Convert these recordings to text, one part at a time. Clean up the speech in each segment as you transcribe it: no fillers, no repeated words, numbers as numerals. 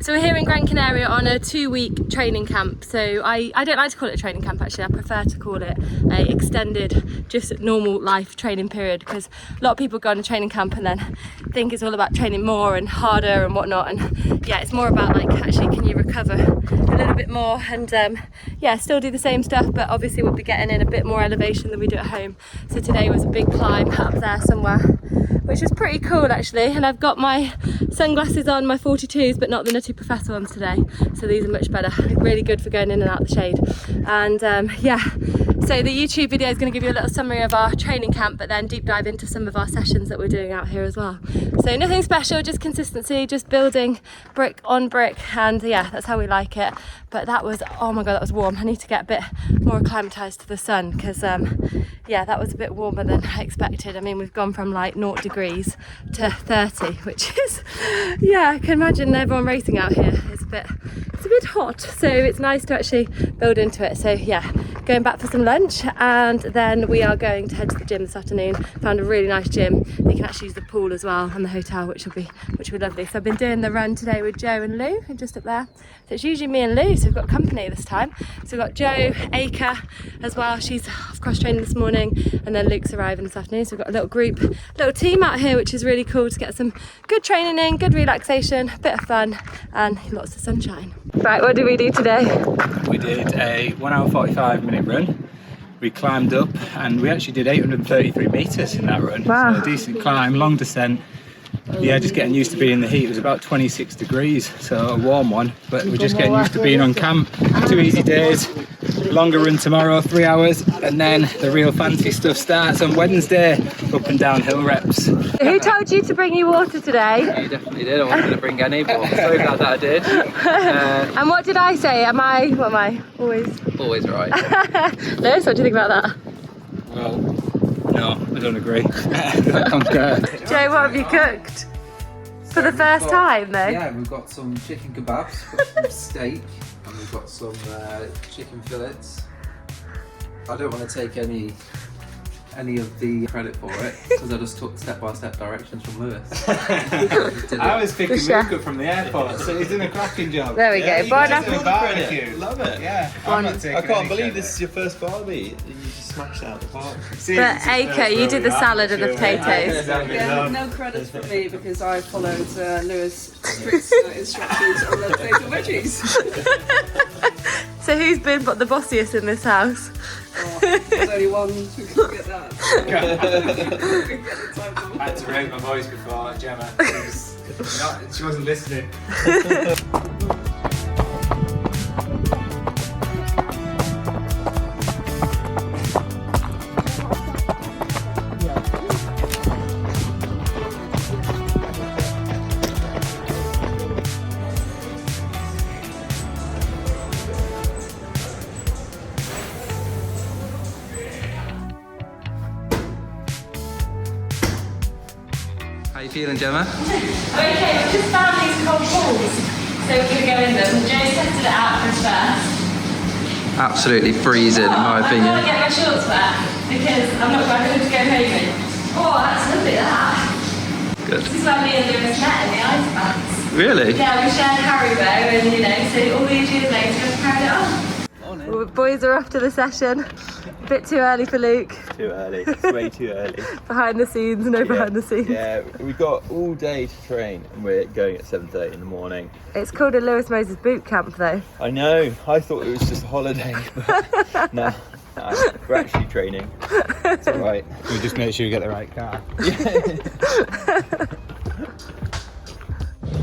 So we're here in Gran Canaria on a 2-week training camp. So I don't like to call it a training camp actually, I prefer to call it a extended, just normal life training period, because a lot of people go on a training camp and then think it's all about training more and harder and whatnot, and yeah, it's more about like actually can you recover a little bit more and yeah, still do the same stuff, but obviously we'll be getting in a bit more elevation than we do at home. So today was a big climb up there somewhere, which was pretty cool actually, and I've got my sunglasses on, my 42s, but not the Nutty Professor ones today, so these are much better, really good for going in and out the shade. And yeah, so the YouTube video is going to give you a little summary of our training camp, but then deep dive into some of our sessions that we're doing out here as well. So nothing special, just consistency, just building brick on brick, and yeah, that's how we like it. But that was, oh my god, that was warm. I need to get a bit more acclimatized to the sun, because yeah, that was a bit warmer than I expected. I mean, we've gone from like 0 degrees to 30, which is, yeah, I can imagine everyone racing out here. It's a bit hot, so it's nice to actually build into it. So yeah, going back for some lunch, and then we are going to head to the gym this afternoon. Found a really nice gym. They can actually use the pool as well and the hotel, which will be lovely. So I've been doing the run today with Joe and Lou, and just up there. So it's usually me and Lou, so we've got company this time. So we've got Joe, Eeke as well. She's off cross training this morning, and then Luke's arriving this afternoon. So we've got a little group, little team out here, which is really cool to get some good training in, good relaxation, a bit of fun, and lots of sunshine. Right, what did we do today? We did a 1 hour 45-minute run. We climbed up, and we actually did 833 metres in that run. Wow. So a decent climb, long descent. Yeah, just getting used to being in the heat. It was about 26 degrees, so a warm one, but we're just getting used to being on camp. 2 easy days, longer run tomorrow, 3 hours, and then the real fancy stuff starts on Wednesday, up and down hill reps. Who told you to bring you water today? You definitely did. I wasn't going to bring any, but I'm so glad that I did. And what did I say? What am I? Always right. Lewis, what do you think about that? Well, no, I don't agree. I'm good. Joe, what have you cooked? For the first time though? Yeah, we've got some chicken kebabs, we've got some steak, and we've got some chicken fillets. I don't want to take any of the credit for it, because I just took step-by-step directions from Lewis. I was picking Luke up from the airport, so he's doing a cracking job. There we go. Bon appetit. Barbecue. Love it. Yeah, I can't believe this is your first barbie and you just smashed it out the park. But Eeke, you did the salad and the potatoes. Yeah, no credit for me because I followed Lewis' strict instructions on the potato veggies. So who's been the bossiest in this house? Oh, there's only one who can get that. I had to raise my voice before Gemma. She wasn't listening. How you feeling, Gemma? Okay, we just found these cold pools, so we're going to go in them. Joe tested it out for us first. Absolutely freezing, in my I'm going opinion. to get my shorts wet because I'm not going to go home in. Oh, that's lovely, that. Good. This is where me and Lewis met in the ice baths. Really? Yeah, we shared Haribo, and so all these years later, we've carried it on. Well, boys are off to the session. A bit too early for Luke. Too early, it's way too early. Behind the scenes, behind the scenes. Yeah, we've got all day to train and we're going at 7:30 in the morning. It's called a Hillier-Moses boot camp though. I know, I thought it was just a holiday, but no, we're actually training. It's alright. We'll just make sure you get the right car.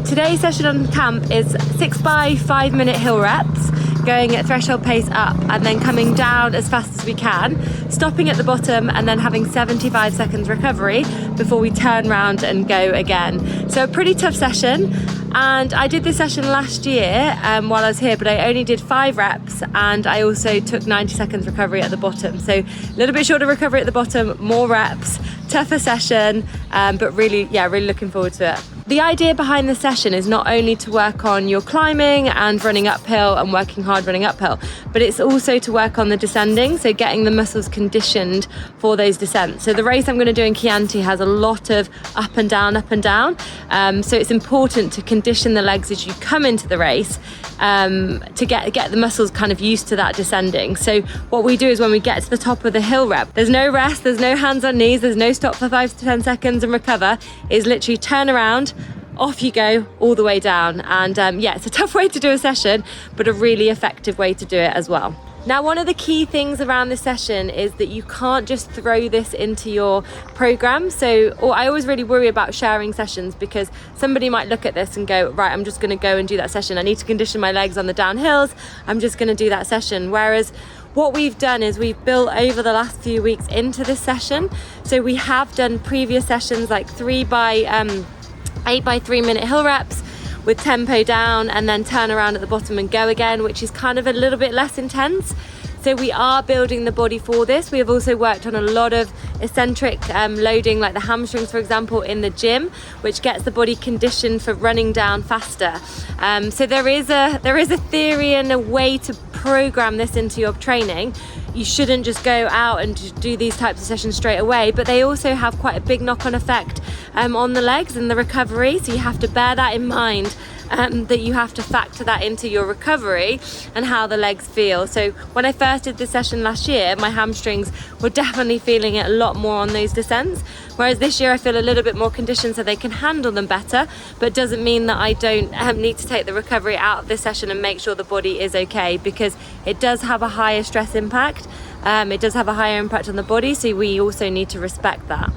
Today's session on camp is 6 by 5 minute hill reps, going at threshold pace up and then coming down as fast as we can, stopping at the bottom and then having 75 seconds recovery before we turn around and go again. So a pretty tough session, and I did this session last year while I was here, but I only did 5 reps and I also took 90 seconds recovery at the bottom. So a little bit shorter recovery at the bottom, more reps, tougher session, but really looking forward to it. The idea behind the session is not only to work on your climbing and running uphill and working hard running uphill, but it's also to work on the descending, so getting the muscles conditioned for those descents. So the race I'm going to do in Chianti has a lot of up and down, so it's important to condition the legs as you come into the race to get the muscles kind of used to that descending. So what we do is when we get to the top of the hill rep, there's no rest, there's no hands on knees, there's no stop for 5 to 10 seconds and recover. It's literally turn around, off you go all the way down. And yeah, it's a tough way to do a session, but a really effective way to do it as well. Now, one of the key things around this session is that you can't just throw this into your program. I always really worry about sharing sessions, because somebody might look at this and go, right, I'm just going to go and do that session. I need to condition my legs on the downhills. I'm just going to do that session. Whereas what we've done is we've built over the last few weeks into this session. So we have done previous sessions like 8 by 3 minute hill reps with tempo down, and then turn around at the bottom and go again, which is kind of a little bit less intense. So we are building the body for this. We have also worked on a lot of eccentric loading, like the hamstrings, for example, in the gym, which gets the body conditioned for running down faster. So there is a theory and a way to program this into your training. You shouldn't just go out and do these types of sessions straight away, but they also have quite a big knock-on effect on the legs and the recovery. So you have to bear that in mind, that you have to factor that into your recovery and how the legs feel. So when I first did this session last year, my hamstrings were definitely feeling it a lot more on those descents, whereas this year I feel a little bit more conditioned so they can handle them better, but doesn't mean that I don't need to take the recovery out of this session and make sure the body is okay, because it does have a higher stress impact. It does have a higher impact on the body, so we also need to respect that.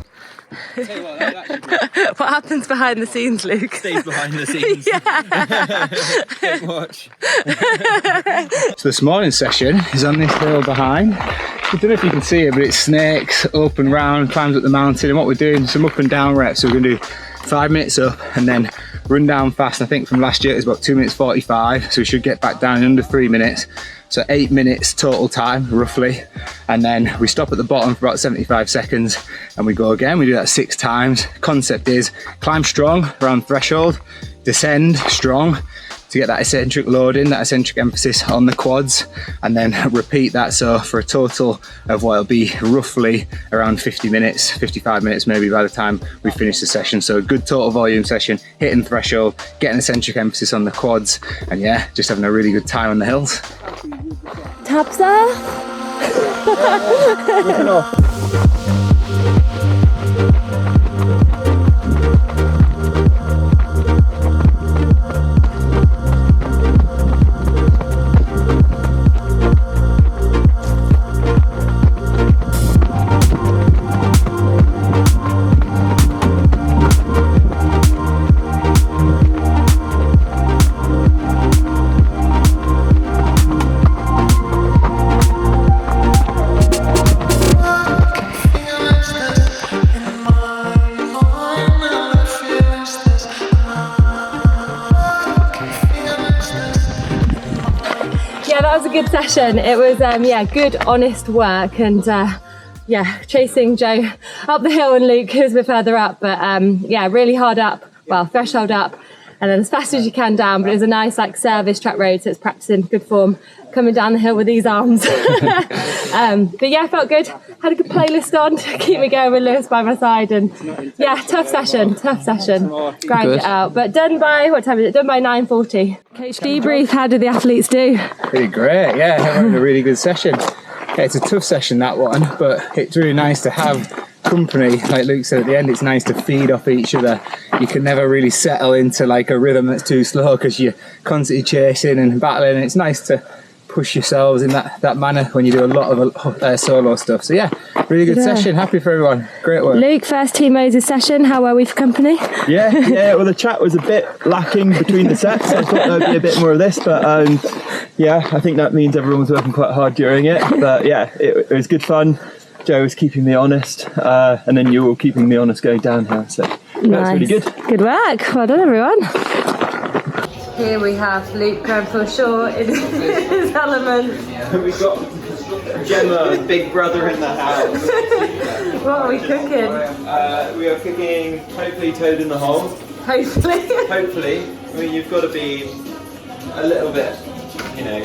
What happens behind the scenes, Luke? Stays behind the scenes. Don't watch. So this morning's session is on this hill behind. I don't know if you can see it, but it snakes up and round, climbs up the mountain, and what we're doing, some up and down reps. So we're going to do 5 minutes up and then run down fast. I think from last year it was about 2 minutes 45, so we should get back down in under 3 minutes. So 8 minutes total time, roughly. And then we stop at the bottom for about 75 seconds and we go again. We do that 6 times. Concept is climb strong around threshold, descend strong to get that eccentric loading, that eccentric emphasis on the quads, and then repeat that. So for a total of what will be roughly around 50 minutes, 55 minutes maybe by the time we finish the session. So a good total volume session, hitting threshold, getting eccentric emphasis on the quads, and yeah, just having a really good time on the hills. Taps off. That was a good session. It was good honest work, and chasing Joe up the hill and Luke who's a bit further up, but really hard up, well, threshold up and then as fast as you can down. But it was a nice like service track road, so it's practicing good form coming down the hill with these arms. But yeah, felt good. Had a good playlist on to keep me going with Lewis by my side, and yeah, tough session. Grind it out. But done by, what time is it? Done by 9:40. Coach debrief, how did the athletes do? Pretty great, yeah, having a really good session. Yeah, it's a tough session, that one, but it's really nice to have company. Like Luke said at the end, it's nice to feed off each other. You can never really settle into like a rhythm that's too slow because you're constantly chasing and battling. It's nice to push yourselves in that manner when you do a lot of solo stuff. So yeah, really good session. Happy for everyone. Great work. Luke, first Hillier-Moses session. How are we for company? Yeah. Well, the chat was a bit lacking between the sets. I thought there'd be a bit more of this, but I think that means everyone was working quite hard during it. But yeah, it was good fun. Joe was keeping me honest, and then you were keeping me honest going down here. So that's really good. Good work. Well done, everyone. Here we have Luke going for sure in his element. We've got Gemma, big brother in the house. What are we cooking? We are cooking hopefully toad in the hole. Hopefully. Hopefully. I mean, you've got to be a little bit, you know,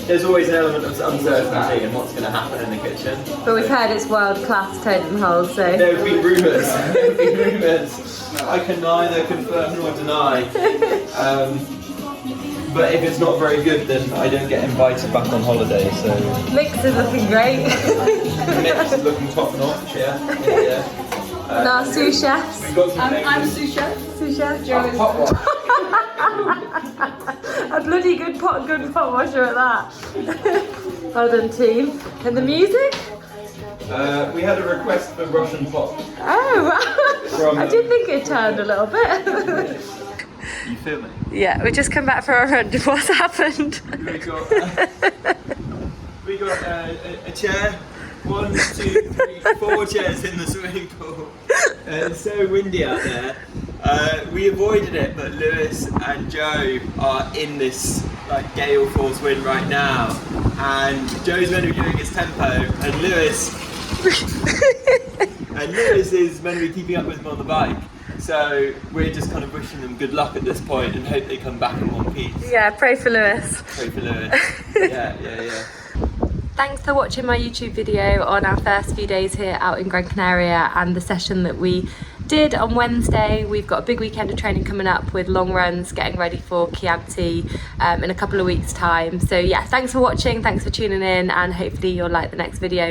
there's always an element of uncertainty in what's going to happen in the kitchen. But we've heard it's world class totem hole, so. There have been rumours. There have been rumours. I can neither confirm nor deny. But if it's not very good, then I don't get invited back on holiday. So Mix is looking great. mix is looking top notch. Yeah. And our sous chefs. We've got some I'm sous chef. Sous chef. Joe is A bloody good pot washer at that. Well done, team. And the music? we had a request for Russian pop. Oh, I did think it turned a little bit. You filming? Yeah, we just come back from our run. What's happened? We got a chair. 1, 2, 3, 4 chairs in the swimming pool. It's so windy out there. We avoided it, but Lewis and Joe are in this like gale force wind right now, and Joe's meant to be doing his tempo, and Lewis is meant to be keeping up with him on the bike. So we're just kind of wishing them good luck at this point and hope they come back in one piece. Yeah, pray for Lewis. Pray for Lewis. Yeah. Thanks for watching my YouTube video on our first few days here out in Gran Canaria and the session that we did on Wednesday. We've got a big weekend of training coming up with long runs, getting ready for Chianti in a couple of weeks' time. So yeah, thanks for watching, thanks for tuning in, and hopefully you'll like the next video.